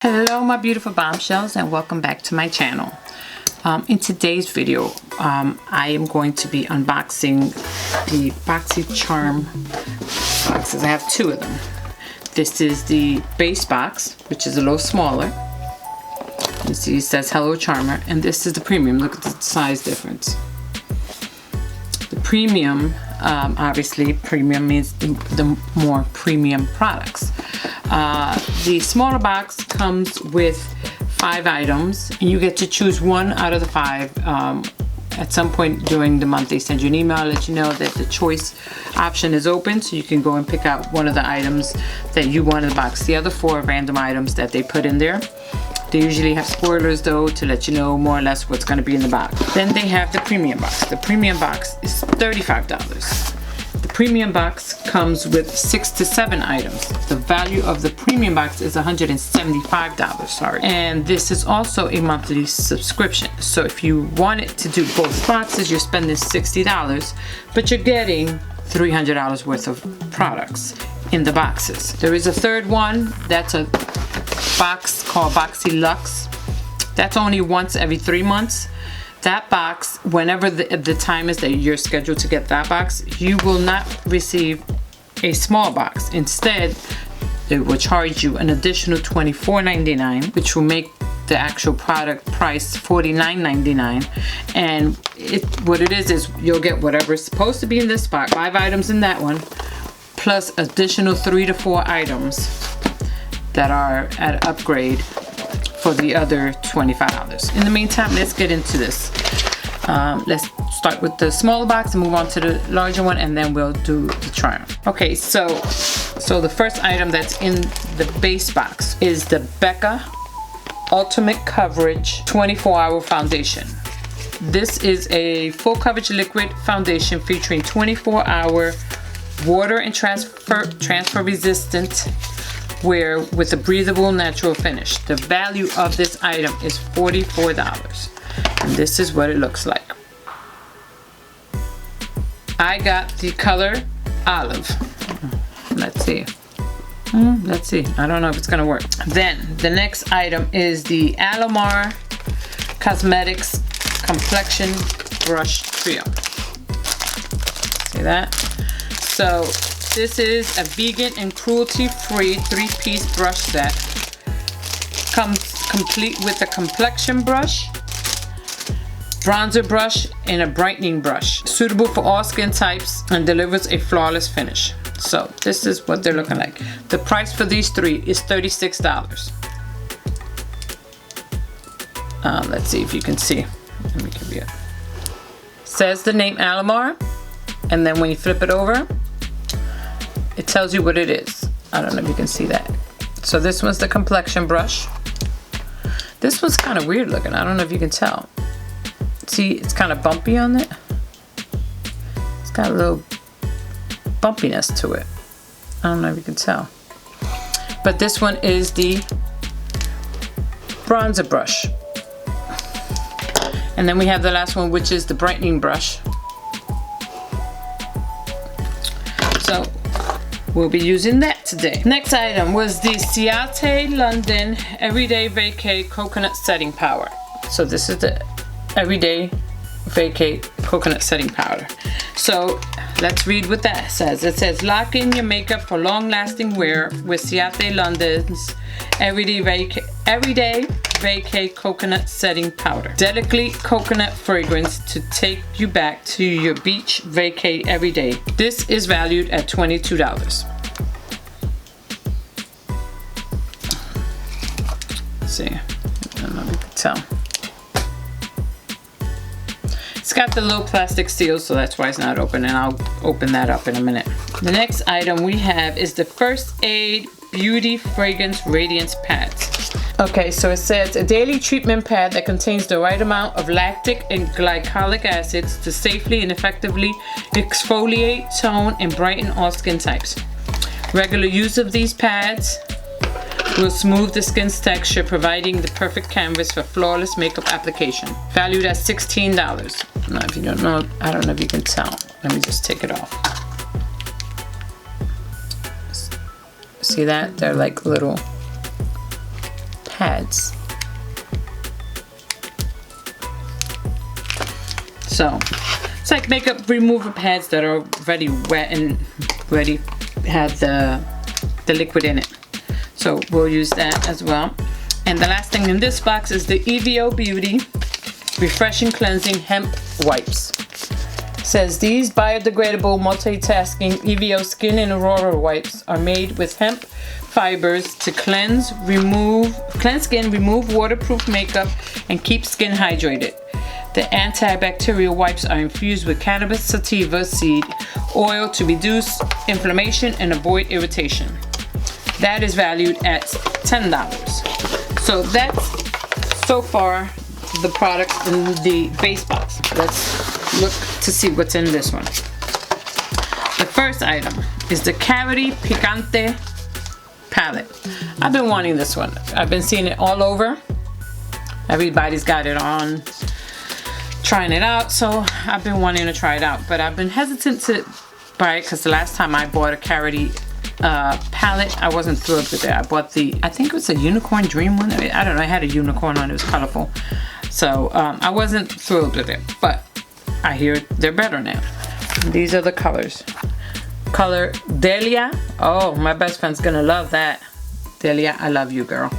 Hello my beautiful bombshells, and welcome back to my channel. In today's video I am going to be unboxing the Boxycharm boxes. I have two of them. This is the base box, which is a little smaller. You see it says Hello Charmer, and this is the premium. Look at the size difference. The premium, obviously premium means the more premium products. The smaller box comes with 5 items, and you get to choose one out of the 5. At some point during the month they send you an email, let you know that the choice option is open, so you can go and pick out one of the items that you want in the box. The other 4 random items that they put in there. They usually have spoilers though to let you know more or less what's going to be in the box. Then they have the premium box. The premium box is $35. The premium box comes with 6 to 7 items. The value of the premium box is $175, sorry. And this is also a monthly subscription. So if you wanted to do both boxes, you're spending $60, but you're getting $300 worth of products in the boxes. There is a third one, that's a box called Boxyluxe. That's only once every 3 months. That box, whenever the time is that you're scheduled to get that box, you will not receive a small box. Instead, they will charge you an additional $24.99, which will make the actual product price $49.99. And what it is you'll get whatever is supposed to be in this box, 5 items in that one, plus additional 3 to 4 items that are at upgrade for the other $25. In the meantime, let's get into this. Let's start with the smaller box and move on to the larger one, and then we'll do the Triumph. Okay, so the first item that's in the base box is the Becca Ultimate Coverage 24-Hour Foundation. This is a full coverage liquid foundation featuring 24-hour water and transfer resistant wear with a breathable natural finish. The value of this item is $44, and this is what it looks like. I got the color olive. Let's see. Let's see. I don't know if it's gonna work. Then the next item is the Alomar Cosmetics Complexion Brush Trio. See that? So this is a vegan and cruelty-free 3-piece brush set. Comes complete with a complexion brush, bronzer brush, and a brightening brush. Suitable for all skin types and delivers a flawless finish. So this is what they're looking like. The price for these 3 is $36. Let's see if you can see. Let me give you it. Says the name Alomar, and then when you flip it over, it tells you what it is. I don't know if you can see that. So this one's the complexion brush. This one's kind of weird looking. I don't know if you can tell. See, it's kind of bumpy on it. It's got a little bumpiness to it. I don't know if you can tell. But this one is the bronzer brush. And then we have the last one, which is the brightening brush. So we'll be using that today. Next item was the Ciate London Everyday Vacay Coconut Setting Powder. So this is the Everyday Vacay Coconut Setting Powder. So let's read what that says. It says, lock in your makeup for long-lasting wear with Ciate London's Everyday Vacay Coconut Setting Powder. Delicately coconut fragrance to take you back to your beach vacay every day. This is valued at $22. Let's see. I don't know if you can tell. It's got the little plastic seal, so that's why it's not open, and I'll open that up in a minute. The next item we have is the First Aid Beauty Fragrance Radiance Pads. Okay, so it says a daily treatment pad that contains the right amount of lactic and glycolic acids to safely and effectively exfoliate, tone, and brighten all skin types. Regular use of these pads will smooth the skin's texture, providing the perfect canvas for flawless makeup application. Valued at $16. Now, if you don't know, I don't know if you can tell. Let me just take it off. See that? They're like little pads. So it's like makeup remover pads that are already wet and ready, have the liquid in it. So we'll use that as well. And the last thing in this box is the EVO Beauty Refreshing Cleansing Hemp Wipes. It says these biodegradable multitasking EVO Skin and Aurora wipes are made with hemp fibers to cleanse skin, remove waterproof makeup, and keep skin hydrated. The antibacterial wipes are infused with cannabis sativa seed oil to reduce inflammation and avoid irritation. That is valued at $10. So that's so far the products in the base box. Let's look to see what's in this one. The first item is the Cavity Picante palette. I've been wanting this one. I've been seeing it all over. Everybody's got it on, trying it out, so I've been wanting to try it out, but I've been hesitant to buy it because the last time I bought a Cavity palette, I wasn't thrilled with it. I bought I think it was a Unicorn Dream one. I don't know, it had a unicorn on it, it was colorful. So I wasn't thrilled with it, but I hear they're better now. These are the colors. Color Delia. Oh, my best friend's gonna love that. Delia, I love you, girl.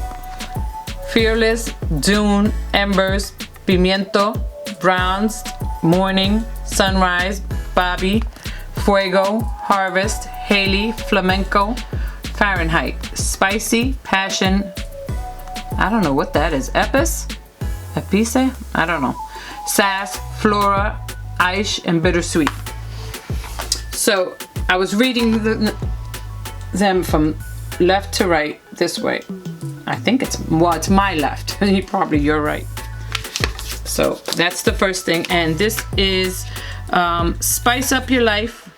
Fearless, Dune, Embers, Pimiento, Browns, Morning, Sunrise, Bobby, Fuego, Harvest, Haley, Flamenco, Fahrenheit, Spicy, Passion, I don't know what that is, Epice? I don't know. Sass, Flora, Aish, and Bittersweet. So I was reading them from left to right this way. I think it's my left. Probably you're right. So that's the first thing, and this is Spice Up Your Life.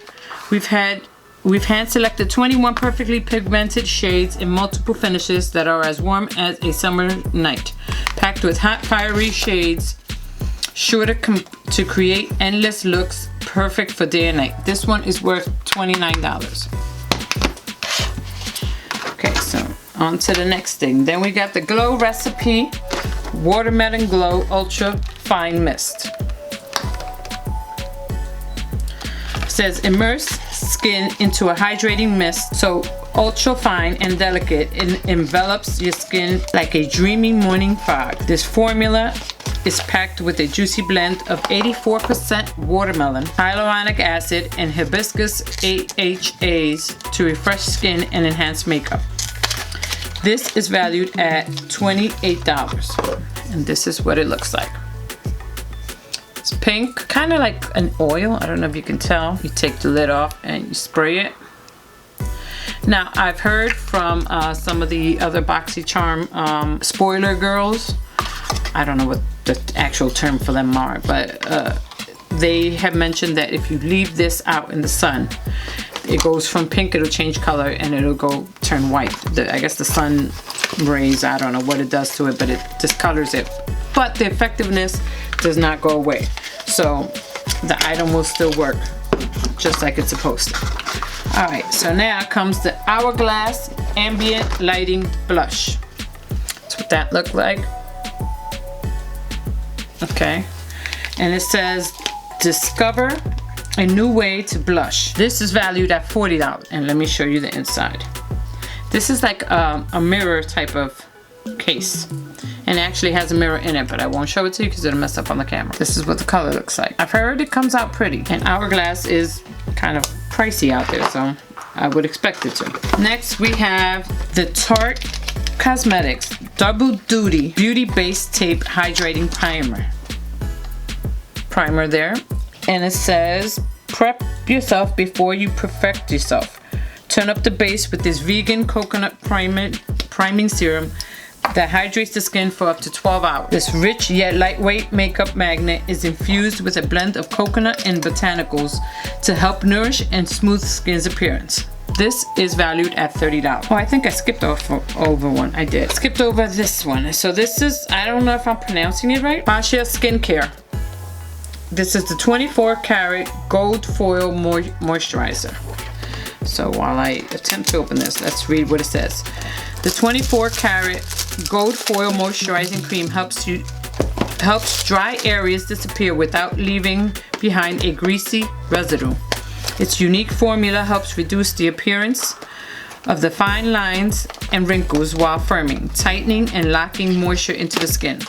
We've hand selected 21 perfectly pigmented shades in multiple finishes that are as warm as a summer night, packed with hot, fiery shades, sure to create endless looks, perfect for day and night. This one is worth $29. Okay, so on to the next thing. Then we got the Glow Recipe Watermelon Glow Ultra Fine Mist. It says immerse skin into a hydrating mist so ultra fine and delicate and envelops your skin like a dreamy morning fog. This formula is packed with a juicy blend of 84% watermelon, hyaluronic acid, and hibiscus AHAs to refresh skin and enhance makeup. This is valued at $28, and this is what it looks like. It's pink, kind of like an oil. I don't know if you can tell. You take the lid off and you spray it. Now, I've heard from some of the other Boxycharm spoiler girls. I don't know what the actual term for them are, but they have mentioned that if you leave this out in the sun, it goes from pink, it'll change color, and it'll turn white. I guess the sun rays, I don't know what it does to it, but it discolors it. But the effectiveness does not go away. So the item will still work just like it's supposed to. All right, so now comes the Hourglass Ambient Lighting Blush. That's what that looked like. Okay, and it says discover a new way to blush. This is valued at $40, and let me show you the inside. This is like a mirror type of case, and it actually has a mirror in it, but I won't show it to you because it'll mess up on the camera. This is what the color looks like. I've heard it comes out pretty, and Hourglass is kind of pricey out there, so I would expect it to. Next, we have the Tarte Cosmetics Double Duty Beauty Base Tape Hydrating Primer there, and it says prep yourself before you perfect yourself. Turn up the base with this vegan coconut priming serum that hydrates the skin for up to 12 hours. This rich yet lightweight makeup magnet is infused with a blend of coconut and botanicals to help nourish and smooth skin's appearance. This is valued at $30. Oh, I think I skipped over one. I did. Skipped over this one. So this is, I don't know if I'm pronouncing it right. Fascia Skincare. This is the 24 karat gold foil moisturizer. So while I attempt to open this, let's read what it says. The 24 karat gold foil moisturizing cream helps dry areas disappear without leaving behind a greasy residue. Its unique formula helps reduce the appearance of the fine lines and wrinkles while firming, tightening, and locking moisture into the skin.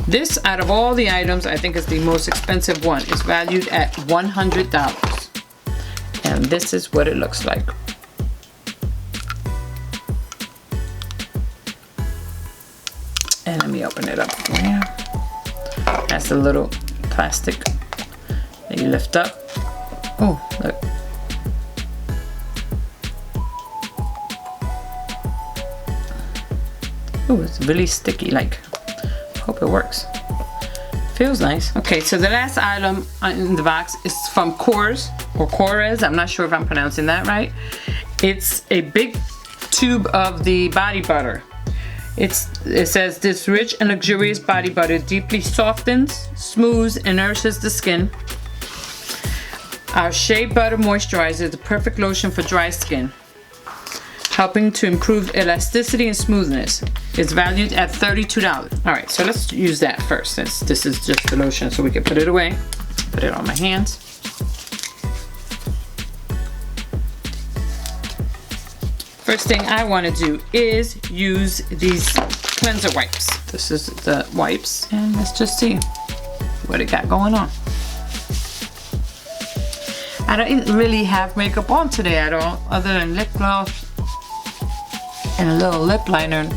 This, out of all the items, I think is the most expensive one. It's valued at $100. And this is what it looks like. And let me open it up for you. That's a little plastic that you lift up. Oh, look. Oh, it's really sticky, like. Hope it works. Feels nice. Okay, so the last item in the box is from Pores, or Pores. I'm not sure if I'm pronouncing that right. It's a big tube of the body butter. It says this rich and luxurious body butter deeply softens, smooths, and nourishes the skin. Our shea butter moisturizer is the perfect lotion for dry skin, helping to improve elasticity and smoothness. It's valued at $32. All right, so let's use that first, since this is just the lotion, so we can put it away. Put it on my hands. First thing I want to do is use these cleanser wipes. This is the wipes, and let's just see what it got going on. I don't really have makeup on today at all, other than lip gloss and a little lip liner.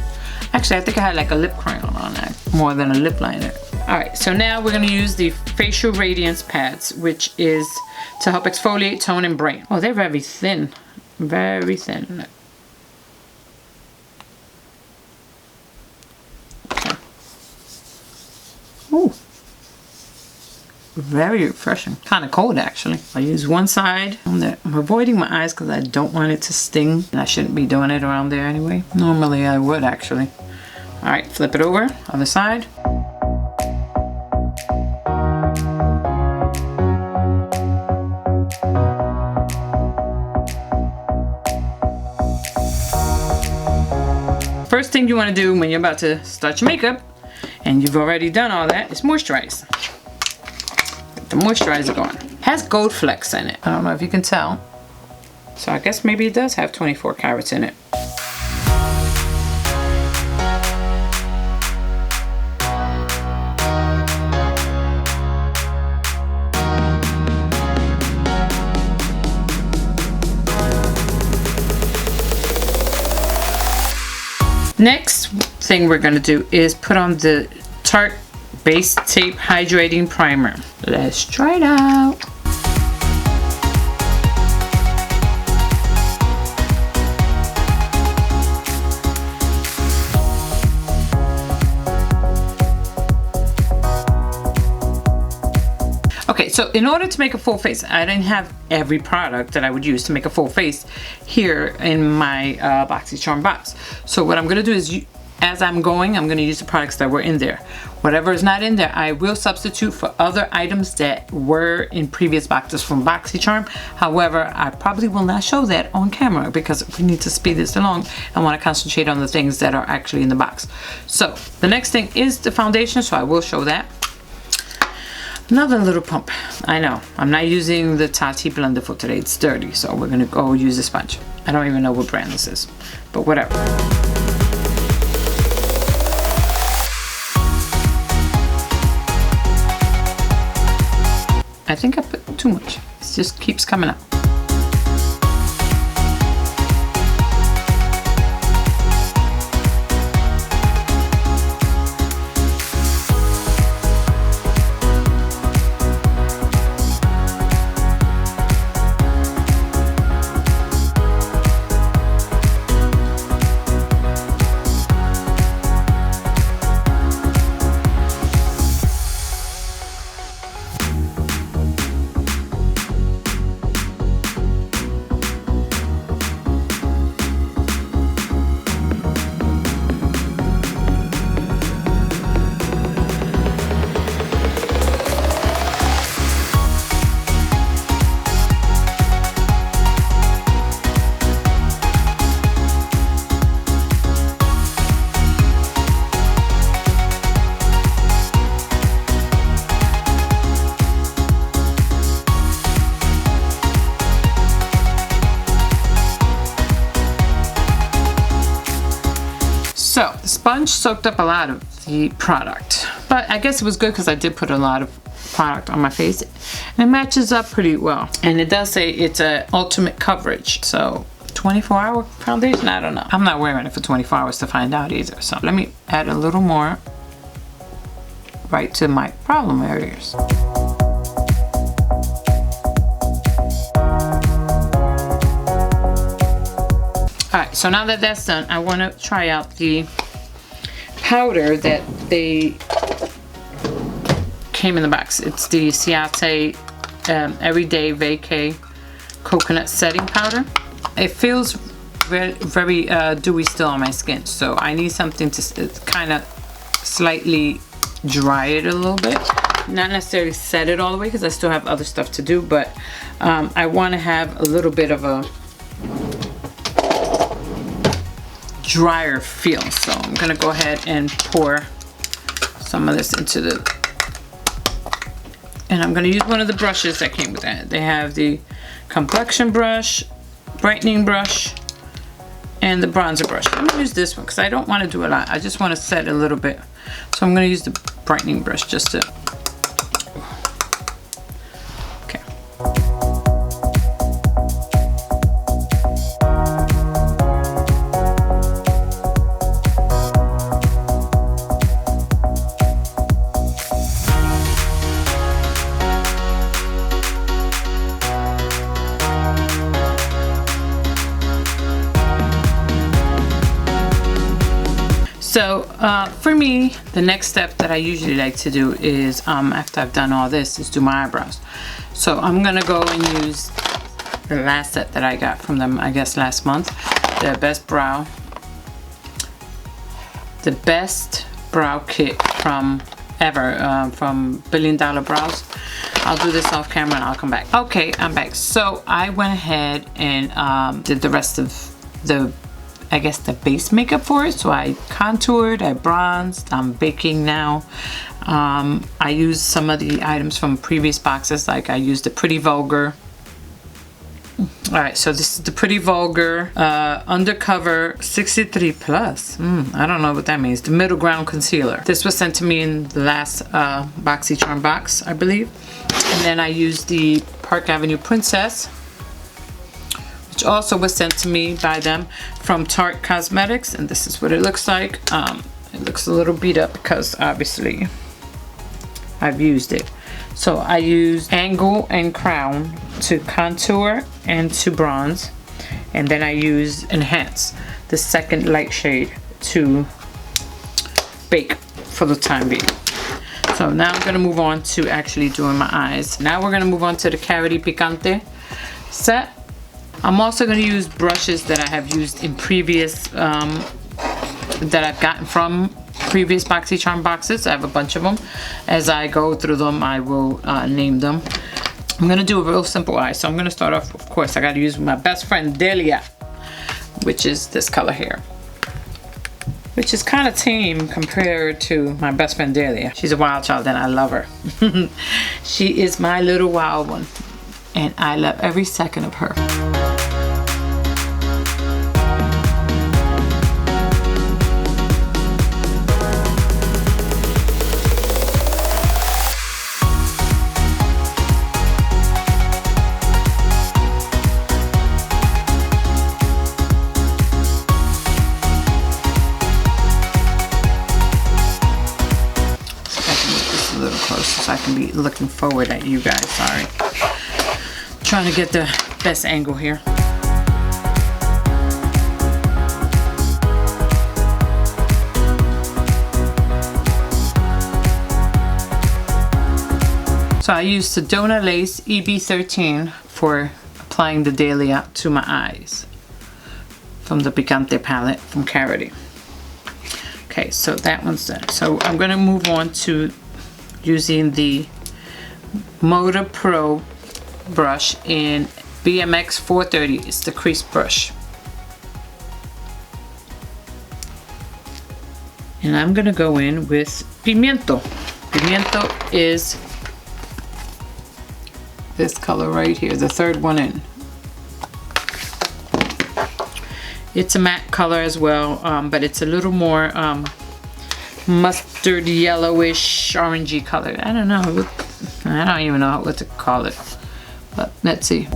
Actually, I think I had like a lip crayon on that, more than a lip liner. All right, so now we're gonna use the Facial Radiance Pads, which is to help exfoliate, tone, and brighten. Oh, they're very thin, very thin. Okay. Ooh. Very refreshing. Kind of cold, actually. I use one side. I'm avoiding my eyes because I don't want it to sting. And I shouldn't be doing it around there anyway. Normally I would, actually. All right, flip it over. Other side. First thing you want to do when you're about to start your makeup, and you've already done all that, is moisturize. The moisturizer going. Has gold flecks in it. I don't know if you can tell. So I guess maybe it does have 24 carats in it. Next thing we're gonna do is put on the Tarte Base Tape Hydrating Primer. Let's try it out. Okay, so in order to make a full face, I didn't have every product that I would use to make a full face here in my Boxycharm box. So what I'm gonna do is, as I'm going, I'm gonna use the products that were in there. Whatever is not in there, I will substitute for other items that were in previous boxes from Boxycharm. However, I probably will not show that on camera because we need to speed this along. I wanna concentrate on the things that are actually in the box. So the next thing is the foundation, so I will show that. Another little pump. I know, I'm not using the Tati blender for today, it's dirty, so we're gonna go use a sponge. I don't even know what brand this is, but whatever. I think I put too much. It just keeps coming up. sponge soaked up a lot of the product, but I guess it was good because I did put a lot of product on my face, and it matches up pretty well. And it does say it's a ultimate coverage, so 24-hour foundation. I don't know. I'm not wearing it for 24 hours to find out either. So let me add a little more right to my problem areas. Alright, so now that that's done, I want to try out the powder that they came in the box. It's the Ciate Everyday Vacay Coconut Setting Powder. It feels very dewy still on my skin, so I need something to kind of slightly dry it a little bit. Not necessarily set it all the way because I still have other stuff to do, but I want to have a little bit of a drier feel. So I'm gonna go ahead and pour some of this into the, and I'm gonna use one of the brushes that came with that. They have the complexion brush, brightening brush, and the bronzer brush. I'm gonna use this one because I don't want to do a lot. I just want to set a little bit. So I'm gonna use the brightening brush just to, okay. So for me, the next step that I usually like to do is, after I've done all this, is do my eyebrows. So I'm gonna go and use the last set that I got from them, I guess last month, the best brow kit from ever, from $1 Billion Brows. I'll do this off camera and I'll come back. Okay, I'm back. So I went ahead and did the rest of the, I guess, the base makeup for it. So I contoured, I bronzed, I'm baking now. I used some of the items from previous boxes, like I used the Pretty Vulgar. Alright, so this is the Pretty Vulgar Undercover 63 Plus. I don't know what that means. The Middle Ground Concealer. This was sent to me in the last Boxycharm box, I believe. And then I used the Park Avenue Princess, which also was sent to me by them from Tarte Cosmetics, and this is what it looks like. It looks a little beat up because obviously I've used it. So I used Angle and Crown to contour and to bronze, and then I used Enhance, the second light shade, to bake for the time being. So now I'm gonna move on to actually doing my eyes. Now we're gonna move on to the Carity Picante set. I'm also going to use brushes that I have used in previous, that I've gotten from previous Boxycharm boxes. I have a bunch of them. As I go through them, I will name them. I'm going to do a real simple eye. So I'm going to start off, of course, I got to use my best friend Delia, which is this color here, which is kind of tame compared to my best friend Delia. She's a wild child and I love her. She is my little wild one, and I love every second of her. So I can be looking forward at you guys. Sorry, trying to get the best angle here. So I used Sedona Lace EB13 for applying the Delia to my eyes from the Picante palette from Carity. Okay, so that one's done. So I'm gonna move on to using the Motor Pro brush in BMX 430. It's the crease brush. And I'm gonna go in with Pimiento. Pimiento is this color right here, the third one in. It's a matte color as well, but it's a little more mustard yellowish orangey color. I don't know. I don't even know what to call it. But let's see.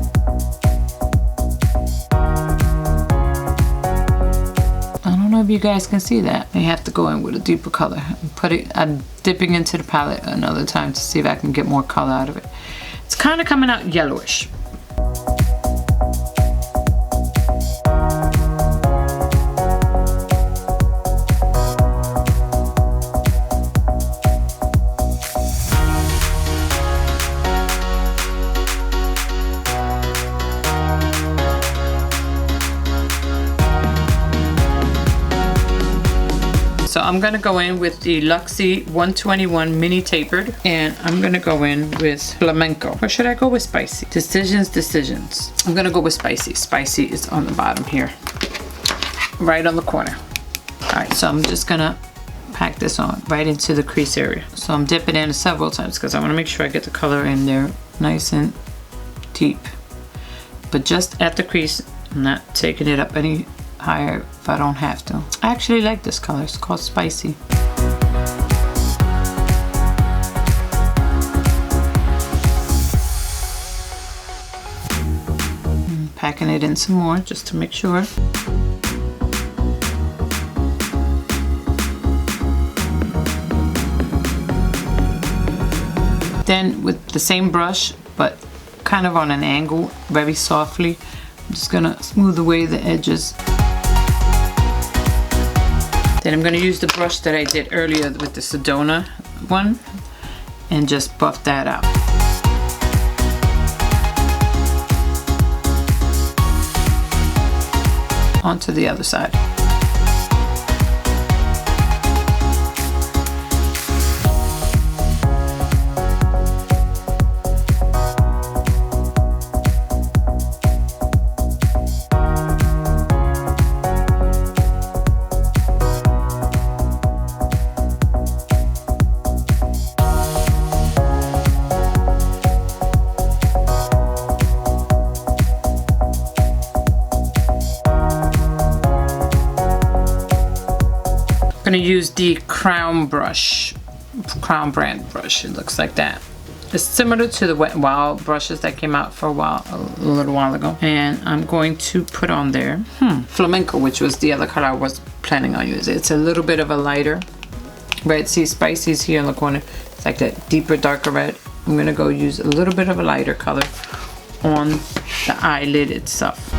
I don't know if you guys can see that. I have to go in with a deeper color and put it. I'm dipping into the palette another time to see if I can get more color out of it. It's kind of coming out yellowish. So I'm gonna go in with the Luxie 121 Mini Tapered, and I'm gonna go in with Flamenco. Or should I go with Spicy? Decisions. I'm gonna go with Spicy. Spicy is on the bottom here, right on the corner. All right, so I'm just gonna pack this on right into the crease area. So I'm dipping in several times because I wanna make sure I get the color in there nice and deep. But just at the crease, I'm not taking it up any higher if I don't have to. I actually like this color. It's called Spicy. Packing it in some more just to make sure. Then with the same brush, but kind of on an angle, very softly, I'm just gonna smooth away the edges. Then I'm gonna use the brush that I did earlier with the Sedona one and just buff that out. Onto the other side. I'm gonna use the Crown brand brush. It looks like that. It's similar to the Wet n Wild brushes that came out for a little while ago. And I'm going to put on there Flamenco, which was the other color I was planning on using. It's a little bit of a lighter red. See, Spicy's here in the corner. It's like that deeper, darker red. I'm gonna go use a little bit of a lighter color on the eyelid itself.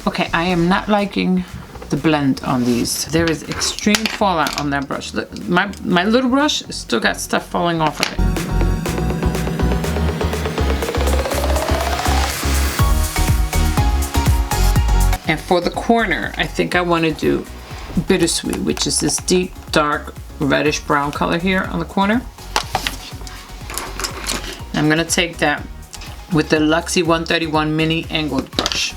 Okay, I am not liking the blend on these. There is extreme fallout on that brush. Look, my little brush still got stuff falling off of it. And for the corner, I think I want to do Bittersweet, which is this deep, dark, reddish brown color here on the corner. And I'm gonna take that with the Luxie 131 Mini Angled brush.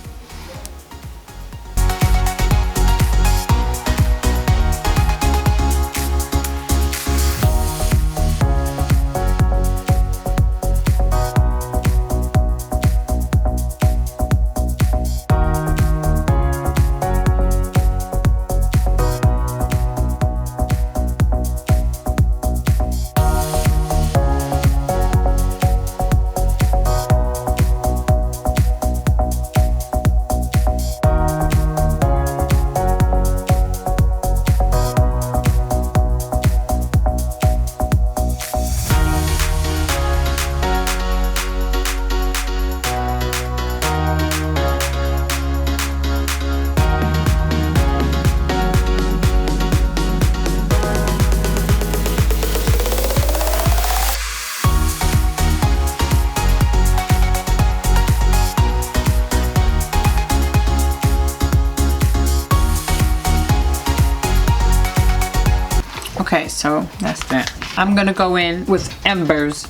Okay, so that's that. I'm gonna go in with embers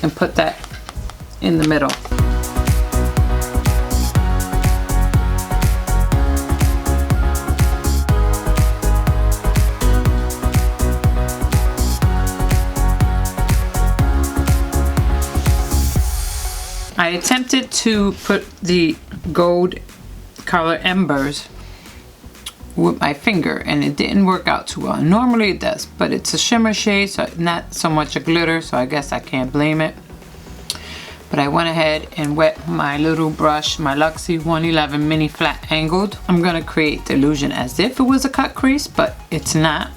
and put that in the middle. I attempted to put the gold color embers with my finger and it didn't work out too well. Normally it does, but it's a shimmer shade, so not so much a glitter, so I guess I can't blame it. But I went ahead and wet my little brush, my Luxie 111 mini flat angled. I'm gonna create the illusion as if it was a cut crease, but it's not.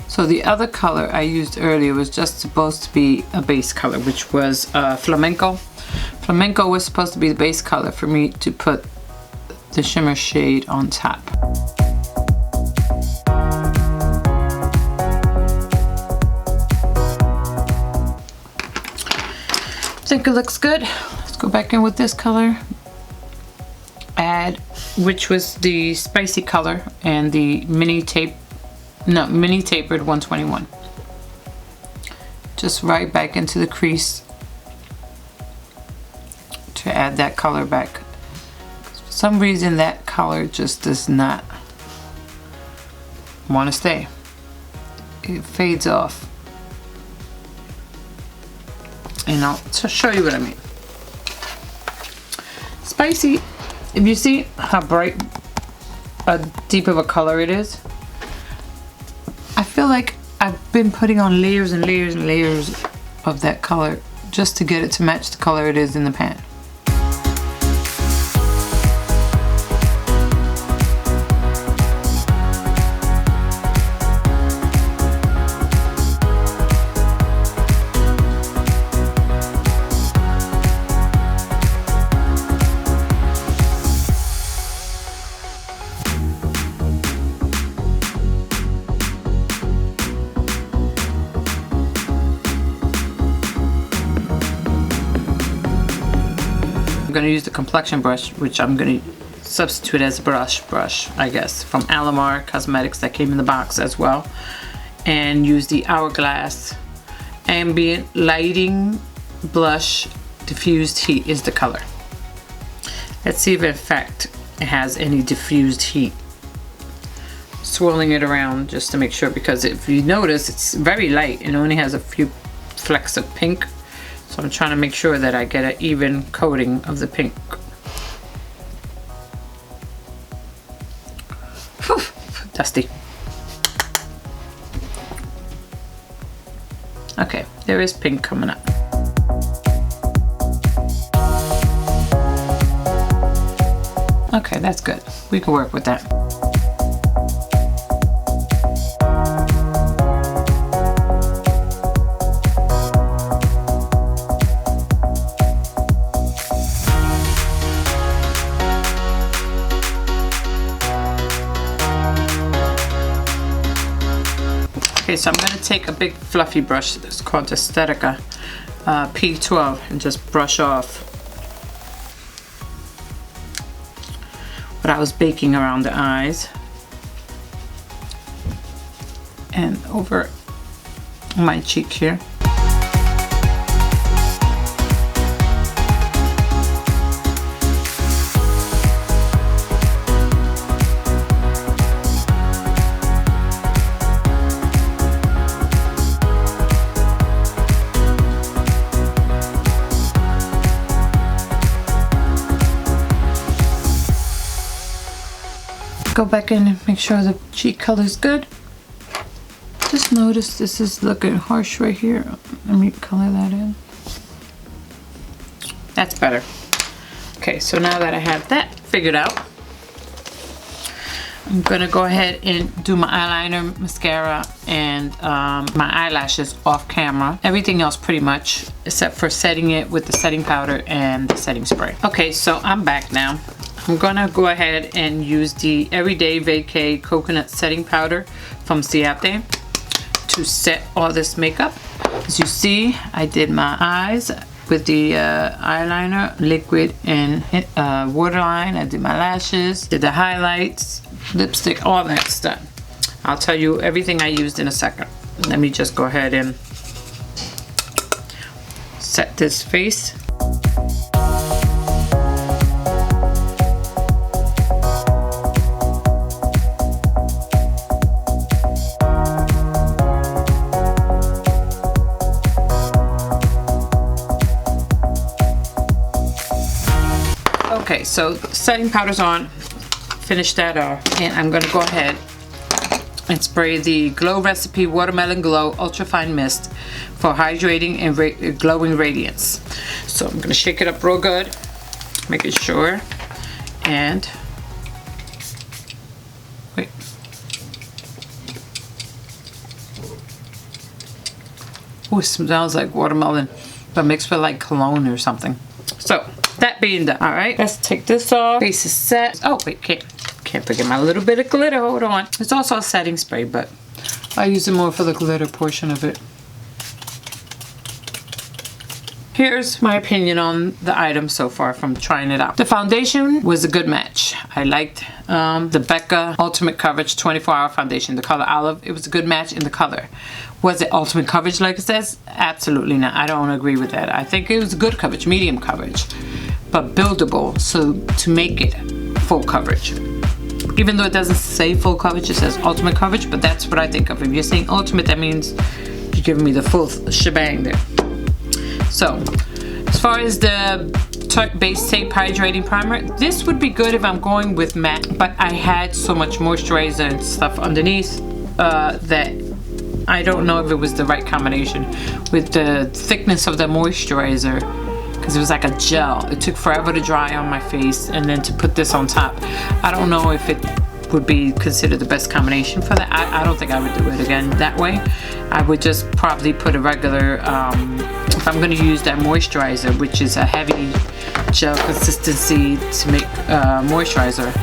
So the other color I used earlier was just supposed to be a base color, which was Flamenco. Flamenco was supposed to be the base color for me to put the shimmer shade on top. I think it looks good. Let's go back in with this color. Add, which was the spicy color and the mini tapered 121. Just right back into the crease to add that color back. For some reason that color just does not want to stay. It fades off. And I'll show you what I mean. Spicy, if you see how bright, deep of a color it is, I feel like I've been putting on layers and layers and layers of that color just to get it to match the color it is in the pan. I'm going to use the complexion brush, which I'm going to substitute as a brush, I guess, from Alamar Cosmetics that came in the box as well. And use the Hourglass Ambient Lighting Blush Diffused Heat is the color. Let's see if in fact it has any diffused heat. Swirling it around just to make sure, because if you notice it's very light and only has a few flecks of pink. So I'm trying to make sure that I get an even coating of the pink. Whew, dusty. Okay, there is pink coming up. Okay, that's good. We can work with that. Okay, so I'm going to take a big fluffy brush. It's called Estetica P12 and just brush off what I was baking around the eyes and over my cheek here. Go back in and make sure the cheek color is good. Just notice this is looking harsh right here. Let me color that in. That's better. Okay, so now that I have that figured out, I'm gonna go ahead and do my eyeliner, mascara, and my eyelashes off camera. Everything else pretty much, except for setting it with the setting powder and the setting spray. Okay, so I'm back now. I'm gonna go ahead and use the Everyday Vacay Coconut Setting Powder from Ciate to set all this makeup. As you see, I did my eyes with the eyeliner, liquid, and waterline. I did my lashes, did the highlights, lipstick, all that stuff. I'll tell you everything I used in a second. Let me just go ahead and set this face. Okay, so setting powder's on. Finish that off, and I'm gonna go ahead and spray the Glow Recipe Watermelon Glow Ultra Fine Mist for hydrating and glowing radiance. So I'm gonna shake it up real good, making sure, and wait. Oh, it smells like watermelon, but mixed with like cologne or something. So that being done, all right, let's take this off. Face is set. Oh wait, can't forget my little bit of glitter. Hold on. It's also a setting spray, but I use it more for the glitter portion of it. Here's my opinion on the item so far from trying it out. The foundation was a good match. I liked the Becca Ultimate Coverage 24-Hour Foundation, the color olive. It was a good match in the color. Was it ultimate coverage like it says? Absolutely not. I don't agree with that. I think it was good coverage, medium coverage, but buildable, so to make it full coverage. Even though it doesn't say full coverage, it says ultimate coverage, but that's what I think of. If you're saying ultimate, that means you're giving me the full shebang there. So, as far as the base tape hydrating primer, this would be good if I'm going with matte, but I had so much moisturizer and stuff underneath that I don't know if it was the right combination with the thickness of the moisturizer, because it was like a gel. It took forever to dry on my face, and then to put this on top. I don't know if it would be considered the best combination for that. I don't think I would do it again that way. I would just probably put a regular, if I'm going to use that moisturizer, which is a heavy gel consistency to make moisturizer,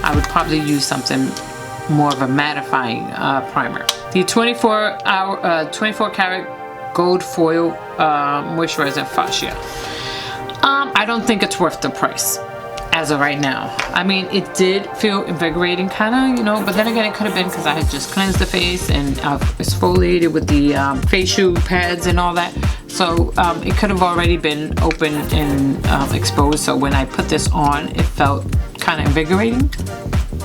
I would probably use something more of a mattifying primer. The 24 karat gold foil moisturizer fascia. I don't think it's worth the price as of right now. I mean, it did feel invigorating, kind of, you know, but then again, it could have been because I had just cleansed the face and exfoliated with the facial pads and all that. So it could have already been open and exposed. So when I put this on, it felt kind of invigorating.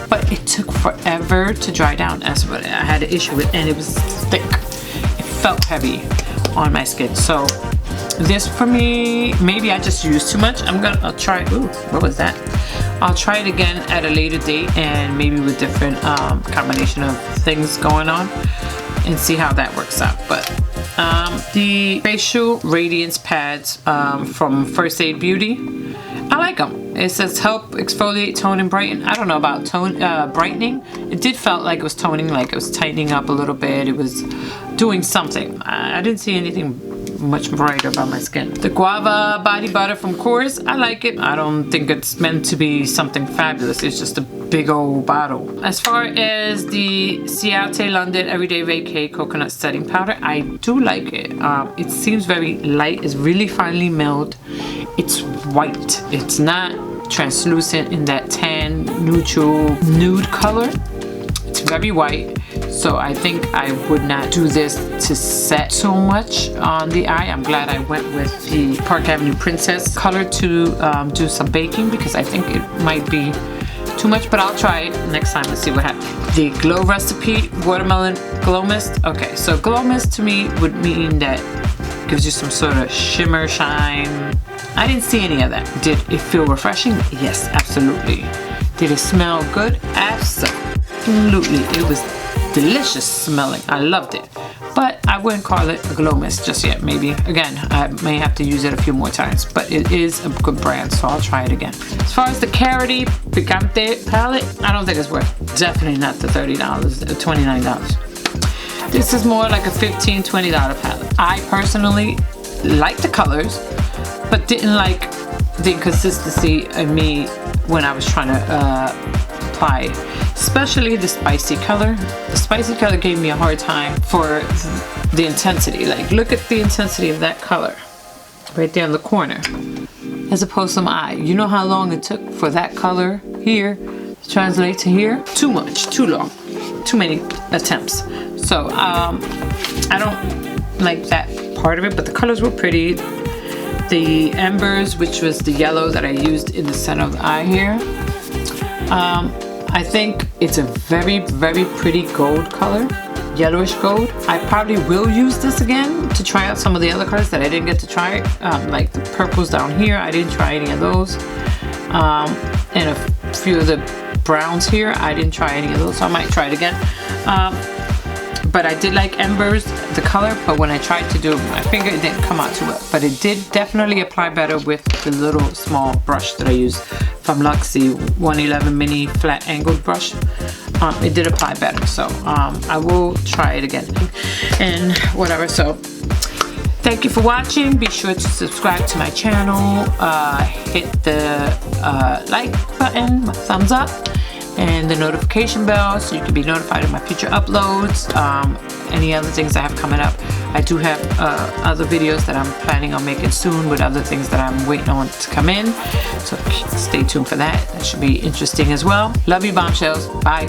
But it took forever to dry down. That's what I had an issue with, and it was thick. It felt heavy on my skin. So this for me, maybe I just used too much. I'll try. Ooh, what was that? I'll try it again at a later date, and maybe with different combination of things going on, and see how that works out. But the facial radiance pads from First Aid Beauty, I like them. It says help exfoliate, tone, and brighten. I don't know about tone brightening. It did felt like it was toning, like it was tightening up a little bit. It was doing something. I didn't see anything much brighter about my skin. The guava body butter from Pore, I like it. I don't think it's meant to be something fabulous. It's just a big old bottle. As far as the Ciate London Everyday Vacay Coconut Setting Powder, I do like it. It seems very light. It's really finely milled. It's white. It's not translucent in that tan neutral nude color. It's very white. So I think I would not do this to set so much on the eye. I'm glad I went with the Park Avenue Princess color to do some baking, because I think it might be too much, but I'll try it next time and see what happens. The Glow Recipe Watermelon Glow Mist. Okay, so Glow Mist to me would mean that it gives you some sort of shimmer, shine. I didn't see any of that. Did it feel refreshing? Yes, absolutely. Did it smell good? Absolutely. It was delicious smelling. I loved it. But I wouldn't call it a glow mist just yet. Maybe, again, I may have to use it a few more times, but it is a good brand, so I'll try it again. As far as the Carity Picante palette, I don't think it's worth, definitely not the $30, $29. This is more like a $15, $20 palette. I personally like the colors, but didn't like the consistency of me when I was trying to apply, especially the spicy color. The spicy color gave me a hard time for the intensity. Like, look at the intensity of that color right there in the corner, as opposed to my eye. You know how long it took for that color here to translate to here? Too much, too long, too many attempts. So I don't like that part of it, but the colors were pretty. The embers, which was the yellow that I used in the center of the eye here, I think it's a very, very pretty gold color, yellowish gold. I probably will use this again to try out some of the other colors that I didn't get to try, like the purples down here. I didn't try any of those, and a few of the browns here. I didn't try any of those, so I might try it again. But I did like embers, the color, but when I tried to do it with my finger, it didn't come out too well. But it did definitely apply better with the little small brush that I used from Luxie 111 mini flat angled brush. It did apply better, so I will try it again and whatever. So thank you for watching. Be sure to subscribe to my channel, hit the like button, thumbs up, and the notification bell so you can be notified of my future uploads, any other things I have coming up. I do have other videos that I'm planning on making soon with other things that I'm waiting on to come in, so stay tuned for that. That should be interesting as well. Love you, bombshells. Bye.